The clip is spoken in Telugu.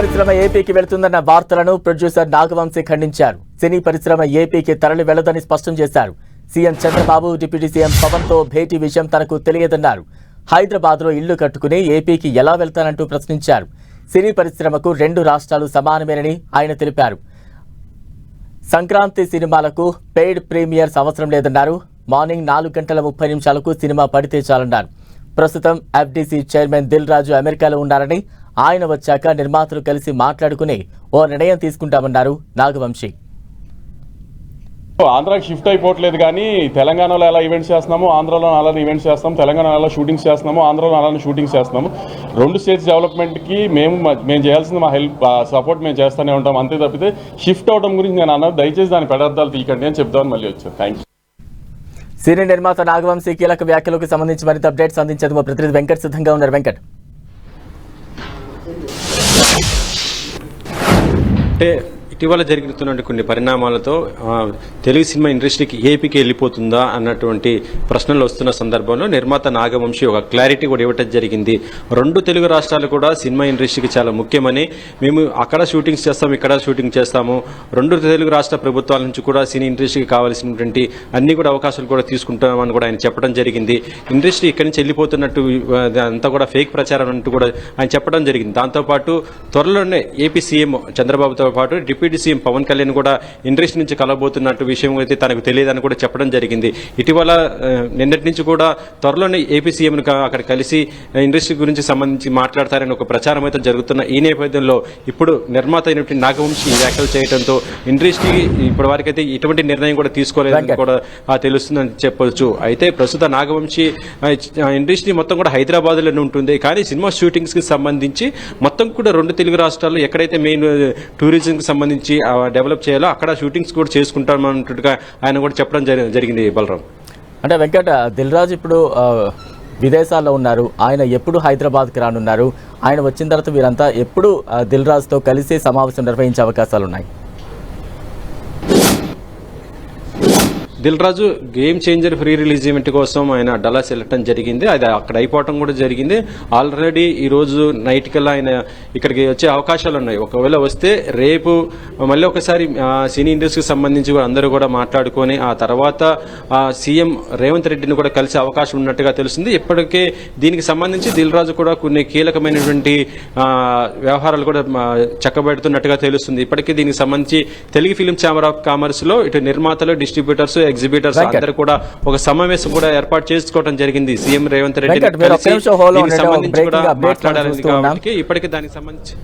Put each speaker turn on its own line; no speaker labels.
పరిశ్రమ ఏపీకి వెళుతుందన్న వార్తలను ప్రొడ్యూసర్ నాగవంశీ ఖండించారు. సినీ పరిశ్రమ ఏపీకి తరలి వెళ్లదని స్పష్టం చేశారు. CM Chandrababu deputy CM Pawan తో భేటీ విషయం తనకు తెలియదన్నారు. హైదరాబాద్ లో ఇల్లు కట్టుకుని ఏపీకి ఎలా వెళ్తానంటూ ప్రశ్నించారు. సినీ పరిశ్రమకు 2 రాష్ట్రాలు సమానమేనని ఆయన తెలిపారు. సంక్రాంతి సినిమాలకు పెయిడ్ ప్రీమియర్స్ అవసరం లేదన్నారు. మార్నింగ్ 4:30 సినిమా పడితే చాలన్నారు. ప్రస్తుతం ఎఫ్డీసీ చైర్మన్ దిల్ రాజు అమెరికాలో ఉన్నారని, ఆయన వచ్చాక నిర్మాతలు కలిసి మాట్లాడుకుని ఓ నిర్ణయం తీసుకుంటామన్నారు నాగవంశీ.
ఆంధ్రాకి షిఫ్ట్ అయిపోవట్లేదు, కానీ తెలంగాణలో ఎలా ఈవెంట్స్ చేస్తున్నాము, ఆంధ్రాలో అలానే ఈవెంట్స్ చేస్తాము, తెలంగాణలో ఎలా షూటింగ్స్ చేస్తున్నాము, ఆంధ్రాలో అలానే షూటింగ్స్ చేస్తున్నాము. 2 స్టేట్స్ డెవలప్మెంట్కి మేము చేయాల్సింది మా హెల్ప్ సపోర్ట్ మేము చేస్తూనే ఉంటాం. అంతే తప్పితే షిఫ్ట్ అవడం గురించి నేను అన్నది దయచేసి దాని పెడార్థాలు తీయకండి అని చెప్తామని మళ్ళీ వచ్చాను. Thank you.
సినీ నిర్మాత నాగవంశీ కీలక వ్యాఖ్యలకు సంబంధించి మరింత అప్డేట్స్ అందించేందుకు మా ప్రతినిధి వెంకట్ సిద్ధంగా ఉన్నారు. వెంకట్,
అంటే ఇటీవల జరుగుతున్న కొన్ని పరిణామాలతో తెలుగు సినిమా ఇండస్ట్రీకి ఏపీకి వెళ్ళిపోతుందా అన్నటువంటి ప్రశ్నలు వస్తున్న సందర్భంలో నిర్మాత నాగవంశీ ఒక క్లారిటీ కూడా ఇవ్వటం జరిగింది. 2 తెలుగు రాష్ట్రాలు కూడా సినిమా ఇండస్ట్రీకి చాలా ముఖ్యమని, మేము అక్కడ షూటింగ్స్ చేస్తాము, ఇక్కడ షూటింగ్ చేస్తాము, 2 తెలుగు రాష్ట్ర ప్రభుత్వాల నుంచి కూడా సినీ ఇండస్ట్రీకి కావాల్సినటువంటి అన్ని కూడా అవకాశాలు కూడా తీసుకుంటామని కూడా ఆయన చెప్పడం జరిగింది. ఇండస్ట్రీ ఇక్కడి నుంచి వెళ్ళిపోతున్నట్టు అంతా కూడా ఫేక్ ప్రచారం అంటూ కూడా ఆయన చెప్పడం జరిగింది. దాంతోపాటు త్వరలోనే ఏపీ సీఎం చంద్రబాబుతో పాటు డిప్యూటీ సీఎం పవన్ కళ్యాణ్ కూడా ఇండస్ట్రీ నుంచి కలబోతున్నట్టు విషయం అయితే తనకు తెలియదని కూడా చెప్పడం జరిగింది. ఇటీవల నిన్నటి నుంచి కూడా త్వరలోనే ఏపీ సీఎంను అక్కడ కలిసి ఇండస్ట్రీ గురించి సంబంధించి మాట్లాడతారని ఒక ప్రచారం అయితే జరుగుతున్న ఈ నేపథ్యంలో ఇప్పుడు నిర్మాత అయినటువంటి నాగవంశీ వ్యాఖ్యలు చేయడంతో ఇండస్ట్రీ ఇప్పటి వరకైతే ఇటువంటి నిర్ణయం కూడా తీసుకోలేదని కూడా తెలుస్తుందని చెప్పవచ్చు. అయితే ప్రస్తుత నాగవంశీ ఇండస్ట్రీ మొత్తం కూడా హైదరాబాద్లోనే ఉంటుంది, కానీ సినిమా షూటింగ్స్ కి సంబంధించి మొత్తం కూడా 2 తెలుగు రాష్ట్రాల్లో ఎక్కడైతే మెయిన్ టూరిజం కి సంబంధించి డెవలప్ చేయాలో అక్కడ షూటింగ్స్ కూడా చేసుకుంటామన్నట్టుగా ఆయన కూడా చెప్పడం జరిగింది. బలరాం,
అంటే వెంకట్, దిల్ రాజు ఇప్పుడు విదేశాల్లో ఉన్నారు. ఆయన ఎప్పుడు హైదరాబాద్కి రానున్నారు? ఆయన వచ్చిన తర్వాత వీరంతా ఎప్పుడు దిల్ రాజుతో కలిసి సమావేశం నిర్వహించే అవకాశాలు ఉన్నాయి?
Dil Raju Game Changer pre release event కోసం ఆయన డల్లాస్ వెళ్ళటం జరిగింది. అది అక్కడ అయిపోవటం కూడా జరిగింది. ఆల్రెడీ ఈ రోజు నైట్ కల్లా ఆయన ఇక్కడికి వచ్చే అవకాశాలు ఉన్నాయి. ఒకవేళ వస్తే రేపు మళ్ళీ ఒకసారి సినీ ఇండస్ట్రీకి సంబంధించి అందరూ కూడా మాట్లాడుకొని ఆ తర్వాత సీఎం రేవంత్ రెడ్డిని కూడా కలిసే అవకాశం ఉన్నట్టుగా తెలుస్తుంది. ఇప్పటికే దీనికి సంబంధించి దిల్ రాజు కూడా కొన్ని కీలకమైనటువంటి వ్యవహారాలు కూడా చక్కబెడుతున్నట్టుగా తెలుస్తుంది. ఇప్పటికే దీనికి సంబంధించి Telugu film chamber of commerce లో ఇటు నిర్మాతలు, డిస్ట్రిబ్యూటర్స్, ఎగ్జిబిటర్స్ అందరూ కూడా ఒక సమావేశం కూడా ఏర్పాటు చేసుకోవడం జరిగింది. సీఎం రేవంత్ రెడ్డి సంబంధించి కూడా మాట్లాడాలని కాబట్టి ఇప్పటికే దానికి సంబంధించి